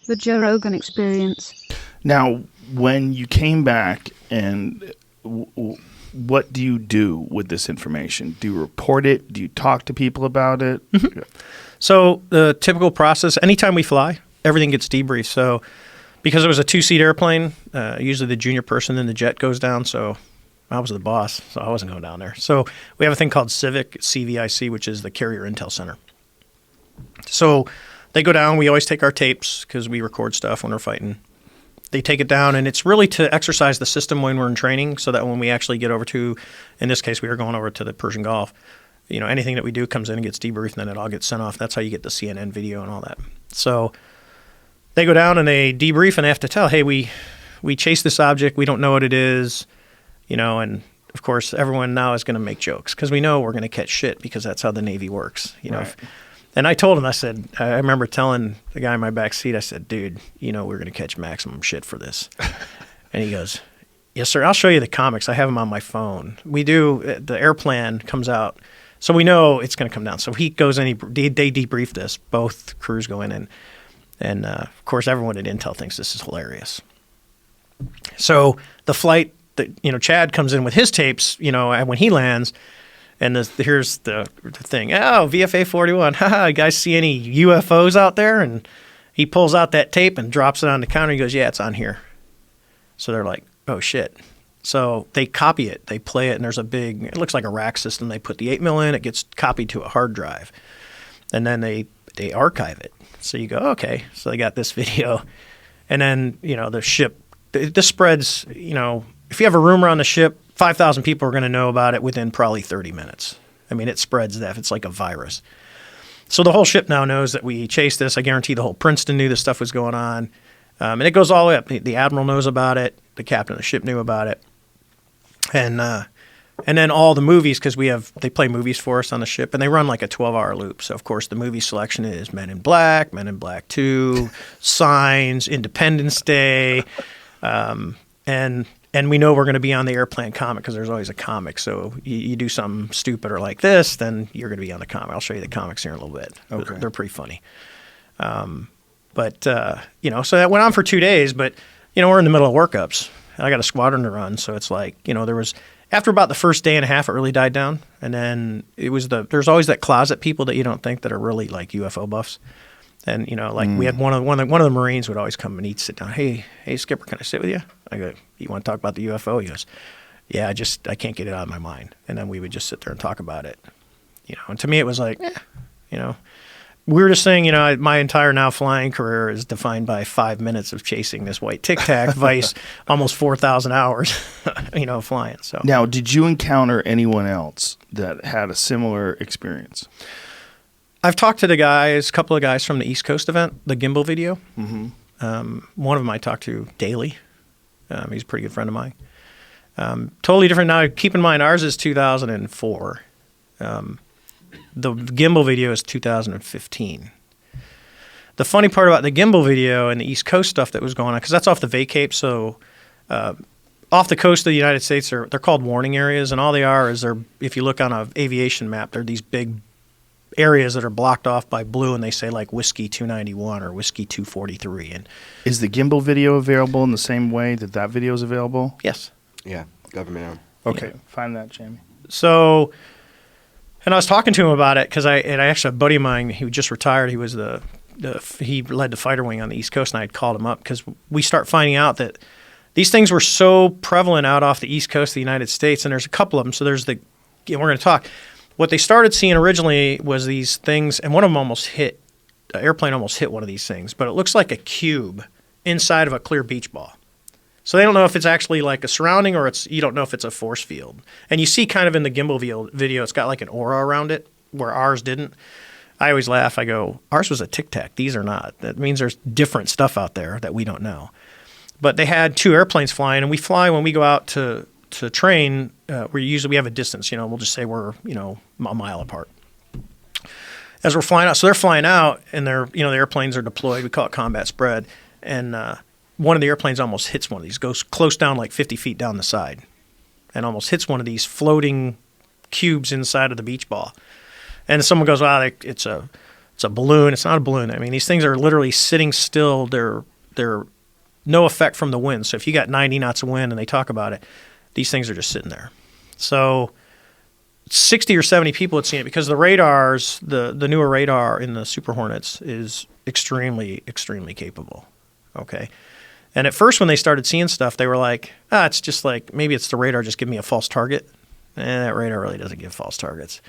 The Joe Rogan Experience. Now, when you came back, and what do you do with this information? Do you report it? Do you talk to people about it? Mm-hmm. So the typical process, anytime we fly, everything gets debriefed. So because it was a 2-seat airplane, usually the junior person in the jet goes down. So I was the boss, so I wasn't going down there. So we have a thing called CVIC, which is the Carrier Intel Center. So they go down. We always take our tapes because we record stuff when we're fighting. They take it down, and it's really to exercise the system when we're in training so that when we actually get over to, in this case, we were going over to the Persian Gulf, anything that we do comes in and gets debriefed, and then it all gets sent off. That's how you get the CNN video and all that. So they go down and they debrief, and they have to tell, hey, we chased this object. We don't know what it is, and of course, everyone now is going to make jokes because we know we're going to catch shit because that's how the Navy works, Right. And I told him, I remember telling the guy in my back seat, I said, dude, we're going to catch maximum shit for this. And he goes, yes, sir. I'll show you the comics. I have them on my phone. We do. The airplane comes out. So we know it's going to come down. So he goes in, they debrief this. Both crews go in. And of course, everyone at Intel thinks this is hilarious. So the flight, Chad comes in with his tapes, when he lands. And here's the thing. Oh, VFA 41. Haha, you guys see any UFOs out there? And he pulls out that tape and drops it on the counter. He goes, yeah, it's on here. So they're like, oh, shit. So they copy it. They play it, and there's it looks like a rack system. They put the 8mm in. It gets copied to a hard drive. And then they archive it. So you go, okay. So they got this video. And then, the ship, this spreads, if you have a rumor on the ship, 5,000 people are going to know about it within probably 30 minutes. I mean, it spreads that. It's like a virus. So the whole ship now knows that we chased this. I guarantee the whole Princeton knew this stuff was going on. And it goes all the way up. The admiral knows about it. The captain of the ship knew about it. And then all the movies, because they play movies for us on the ship, and they run like a 12-hour loop. So, of course, the movie selection is Men in Black, Men in Black 2, Signs, Independence Day, and we know we're going to be on the airplane comic because there's always a comic. So you do something stupid or like this, then you're going to be on the comic. I'll show you the comics here in a little bit. Okay. They're pretty funny. So that went on for 2 days, but, we're in the middle of workups. I got a squadron to run. So it's like, after about the first day and a half, it really died down. And then there's always that closet people that you don't think that are really like UFO buffs. And, we had one of the Marines would always come and he'd sit down. Hey, Skipper, can I sit with you? I go, you want to talk about the UFO? He goes, yeah, I can't get it out of my mind. And then we would just sit there and talk about it. And to me it was like, weirdest thing, my entire now flying career is defined by 5 minutes of chasing this white Tic Tac vice almost 4,000 hours, flying. So now, did you encounter anyone else that had a similar experience? I've talked to a couple of guys from the East Coast event, the Gimbal video. Mm-hmm. One of them I talk to daily. He's a pretty good friend of mine. Totally different now. Keep in mind, ours is 2004. The Gimbal video is 2015. The funny part about the Gimbal video and the East Coast stuff that was going on, because that's off the VACAPE, so off the coast of the United States, they're called warning areas, and all they are is if you look on an aviation map, they're these big areas that are blocked off by blue, and they say like Whiskey 291 or Whiskey 243. And is the Gimbal video available in the same way that video is available? Yes. Yeah, government owned. Okay, Yeah. Find that, Jamie. So, and I was talking to him about it because I actually, a buddy of mine, he just retired. He was he led the fighter wing on the East Coast, and I had called him up because we start finding out that these things were so prevalent out off the East Coast of the United States, and there's a couple of them. So we're going to talk. What they started seeing originally was these things, and one of them the airplane almost hit one of these things, but it looks like a cube inside of a clear beach ball. So they don't know if it's actually like a surrounding or you don't know if it's a force field. And you see kind of in the Gimbal video, it's got like an aura around it where ours didn't. I always laugh. I go, ours was a Tic Tac. These are not. That means there's different stuff out there that we don't know. But they had 2 airplanes flying, and we fly when we go out to train. We have a distance. We'll just say we're a mile apart. As we're flying out, so they're flying out, and the airplanes are deployed. We call it combat spread, and one of the airplanes almost hits one of these, goes close down like 50 feet down the side, and almost hits one of these floating cubes inside of the beach ball. And someone goes, "Wow, it's a it's a balloon. It's not a balloon. I mean, these things are literally sitting still. They're no effect from the wind. So if you got 90 knots of wind and they talk about it, these things are just sitting there. So 60 or 70 people had seen it because the radars, the newer radar in the Super Hornets is extremely, extremely capable. Okay. And at first when they started seeing stuff, they were like, it's just like, maybe it's the radar just giving me a false target. That radar really doesn't give false targets.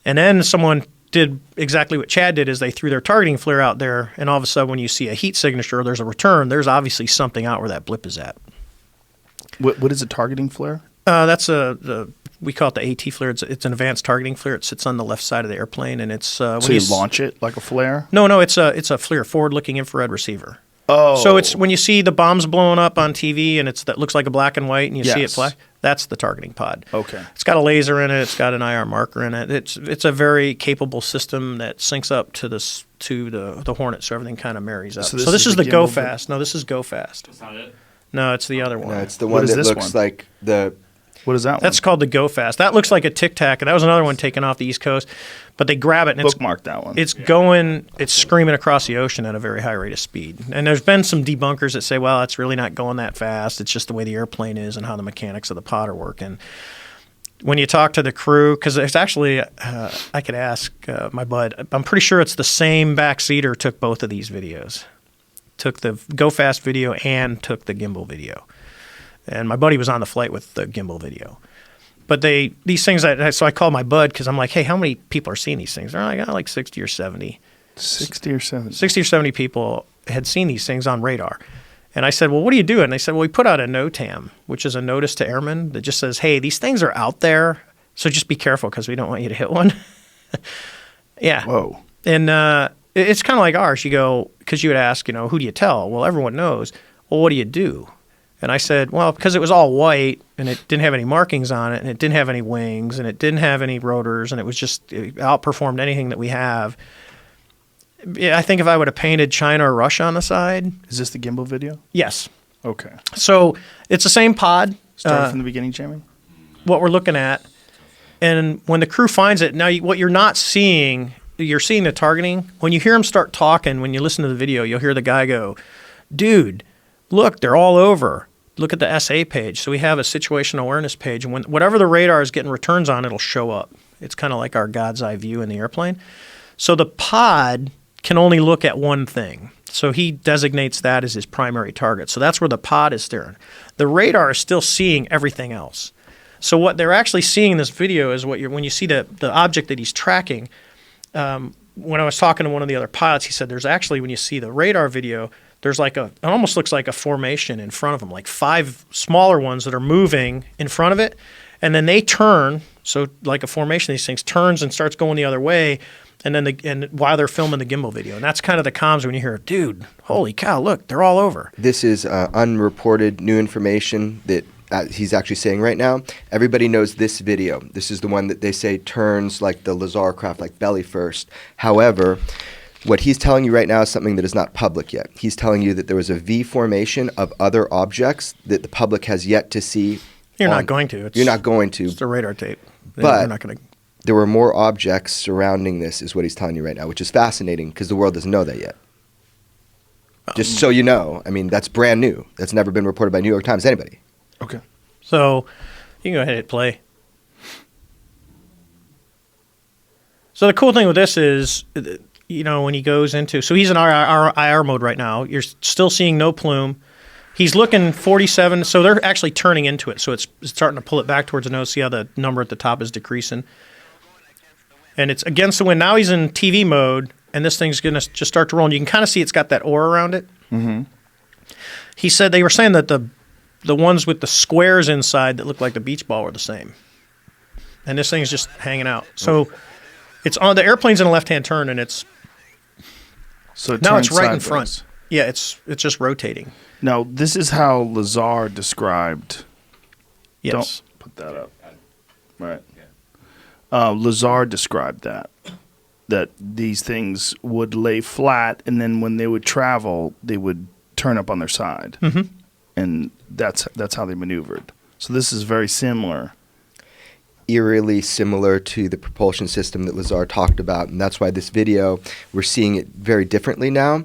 And then someone did exactly what Chad did, is they threw their targeting FLIR out there, and all of a sudden when you see a heat signature or there's a return, there's obviously something out where that blip is at. What is a targeting FLIR? That's we call it the AT FLIR. It's an advanced targeting FLIR. It sits on the left side of the airplane, and it's so you launch it like a flare? No, it's a FLIR, forward-looking infrared receiver. Oh, so it's when you see the bombs blowing up on TV and that looks like a black and white, and you see it fly. That's the targeting pod. Okay. It's got a laser in it. It's got an IR marker in it. It's a very capable system that syncs up to the Hornet, so everything kind of marries up. So this is the Go Fast. No, this is Go Fast. That's not it? No, it's the other one. No, it's the one that looks like the... What is that one? That's called the Go Fast. That looks like a Tic Tac, and that was another one taken off the East Coast. But they grab it, and bookmark that one. It's screaming across the ocean at a very high rate of speed. And there's been some debunkers that say, well, it's really not going that fast. It's just the way the airplane is and how the mechanics of the pod are working. When you talk to the crew, because it's actually, I could ask my bud, I'm pretty sure it's the same backseater took both of these videos. Took the Go Fast video and took the gimbal video. And my buddy was on the flight with the gimbal video. But these things, so I called my bud because I'm like, hey, how many people are seeing these things? They're like 60 or 70. 60 or 70? 60 or 70 people had seen these things on radar. And I said, well, what do you do? And they said, well, we put out a NOTAM, which is a notice to airmen that just says, hey, these things are out there, so just be careful because we don't want you to hit one. Yeah. Whoa. And it's kind of like ours. You go, because you would ask, who do you tell? Well, everyone knows. Well, what do you do? And I said, well, because it was all white and it didn't have any markings on it and it didn't have any wings and it didn't have any rotors and it outperformed anything that we have. Yeah, I think if I would have painted China or Russia on the side. Is this the gimbal video? Yes. Okay. So it's the same pod. Start from the beginning, Jamie? What we're looking at. And when the crew finds it, now what you're not seeing, you're seeing the targeting. When you hear them start talking, when you listen to the video, you'll hear the guy go, dude, look, they're all over. Look at the SA page. So we have a situational awareness page, and whatever the radar is getting returns on, it'll show up. It's kind of like our God's eye view in the airplane. So the pod can only look at one thing. So he designates that as his primary target. So that's where the pod is staring. The radar is still seeing everything else. So what they're actually seeing in this video is when you see the object that he's tracking. When I was talking to one of the other pilots, he said there's actually, when you see the radar video, there's it almost looks like a formation in front of them, like 5 smaller ones that are moving in front of it, and then they turn. So like a formation, these things turns and starts going the other way, and then while they're filming the gimbal video, and that's kind of the comms when you hear, dude, holy cow, look, they're all over. This is unreported new information that he's actually saying right now. Everybody knows this video. This is the one that they say turns like the Lazar craft, like belly first. However, what he's telling you right now is something that is not public yet. He's telling you that there was a V formation of other objects that the public has yet to see. You're not going to. You're not going to. It's the radar tape. But you're not going to. There were more objects surrounding this, is what he's telling you right now, which is fascinating because the world doesn't know that yet. Just so you know, I mean, that's brand new. That's never been reported by New York Times, anybody. Okay. So you can go ahead and hit play. So the cool thing with this is, when he goes into, so he's in IR mode right now. You're still seeing no plume. He's looking 47, so they're actually turning into it. So it's starting to pull it back towards the nose. See how the number at the top is decreasing? And it's against the wind. Now he's in TV mode, and this thing's going to just start to roll. And you can kind of see it's got that aura around it. Mm-hmm. He said they were saying that the ones with the squares inside that look like the beach ball were the same. And this thing's just hanging out. So it's on, the airplane's in a left-hand turn, and it's now it's right in front. Yeah, it's just rotating. Now, this is how Lazar described. Yes. Don't put that up. Right. Lazar described that these things would lay flat, and then when they would travel, they would turn up on their side. Mm-hmm. And that's how they maneuvered. So this is very similar. eerily similar to the propulsion system that Lazar talked about. And that's why this video, we're seeing it very differently now,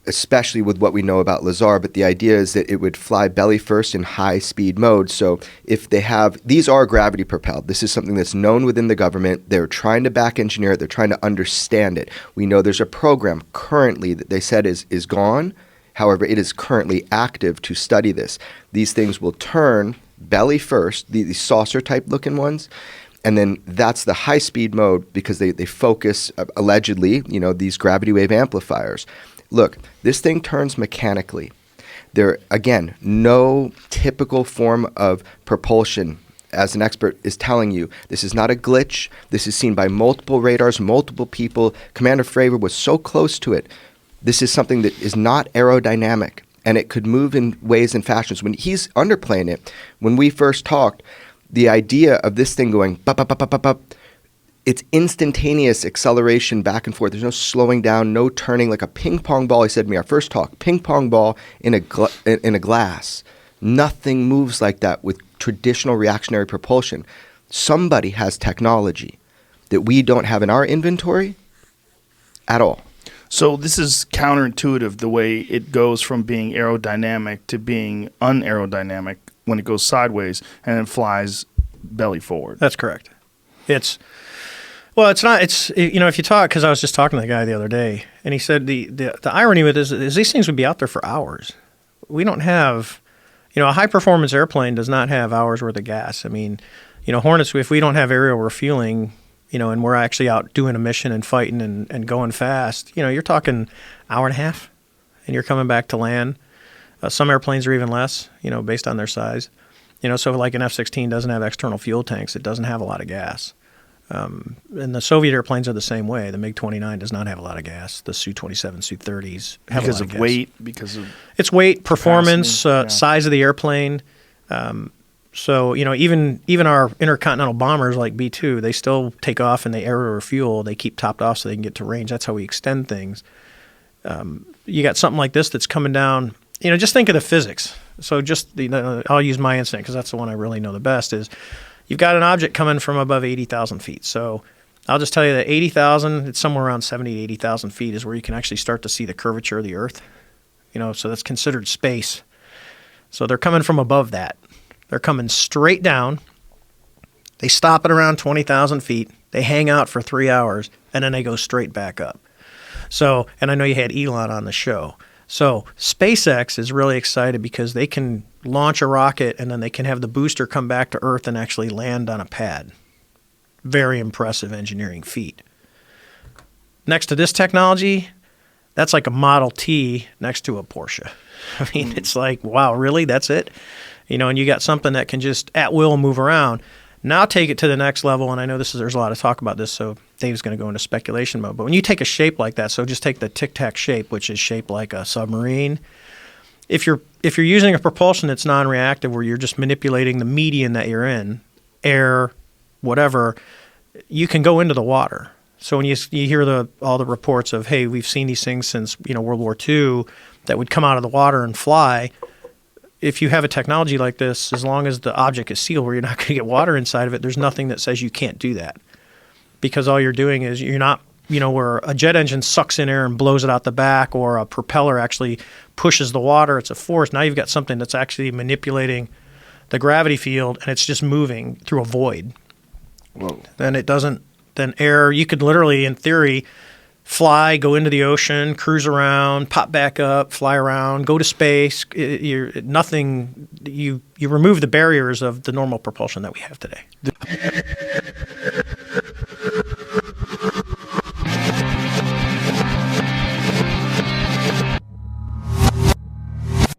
especially with what we know about Lazar. But the idea is that it would fly belly first in high speed mode. So if they have, these are gravity propelled. This is something that's known within the government. They're trying to back engineer it. They're trying to understand it. We know there's a program currently that they said is gone. However, it is currently active to study this. These things will turn belly first, these saucer type looking ones. And then that's the high speed mode because they focus, allegedly, these gravity wave amplifiers. Look, this thing turns mechanically. There, again, no typical form of propulsion, as an expert is telling you. This is not a glitch. This is seen by multiple radars, multiple people. Commander Fravor was so close to it. This is something that is not aerodynamic, and it could move in ways and fashions. When he's underplaying it, when we first talked, the idea of this thing going bup, bup, bup, bup, bup, bup, it's instantaneous acceleration back and forth. There's no slowing down, no turning, like a ping pong ball. He said to me, our first talk, ping pong ball in a glass. Nothing moves like that with traditional reactionary propulsion. Somebody has technology that we don't have in our inventory at all. So this is counterintuitive, the way it goes from being aerodynamic to being unaerodynamic when it goes sideways and then flies belly forward. That's correct. It's not, if you talk, because I was just talking to the guy the other day, and he said the irony with this is these things would be out there for hours. We don't have, a high-performance airplane does not have hours worth of gas. I mean, Hornets, if we don't have aerial refueling, and we're actually out doing a mission and fighting and going fast, you're talking hour and a half, and you're coming back to land. Some airplanes are even less, based on their size. So like an F-16 doesn't have external fuel tanks. It doesn't have a lot of gas. And the Soviet airplanes are the same way. The MiG-29 does not have a lot of gas. The Su-27, Su-30s have because a lot of gas. weight, because of it's weight, performance, size of the airplane. So even our intercontinental bombers like B-2, they still take off and they aero refuel. They keep topped off so they can get to range. That's how we extend things. You got something like this that's coming down. Just think of the physics. So I'll use my incident because that's the one I really know the best is you've got an object coming from above 80,000 feet. So I'll just tell you that 80,000, it's somewhere around 70 to 80,000 feet is where you can actually start to see the curvature of the Earth. So that's considered space. So they're coming from above that. They're coming straight down. They stop at around 20,000 feet. They hang out for 3 hours, and then they go straight back up. So, and I know you had Elon on the show. So SpaceX is really excited because they can launch a rocket and then they can have the booster come back to Earth and actually land on a pad. Very impressive engineering feat. Next to this technology, that's like a Model T next to a Porsche. I mean, it's like, wow, really? That's it? And you got something that can just at will move around. Now take it to the next level, and I know there's a lot of talk about this, so Dave's going to go into speculation mode. But when you take a shape like that, so just take the Tic Tac shape, which is shaped like a submarine. If you're using a propulsion that's non-reactive, where you're just manipulating the medium that you're in, air, whatever, you can go into the water. So when you hear all the reports of, hey, we've seen these things since World War II that would come out of the water and fly. If you have a technology like this, as long as the object is sealed where you're not going to get water inside of it, there's nothing that says you can't do that. Because all you're doing is you're not, where a jet engine sucks in air and blows it out the back, or a propeller actually pushes the water, it's a force. Now you've got something that's actually manipulating the gravity field, and it's just moving through a void. Whoa. Then air, you could literally, in theory, fly, go into the ocean, cruise around, pop back up, fly around, go to space. You remove the barriers of the normal propulsion that we have today.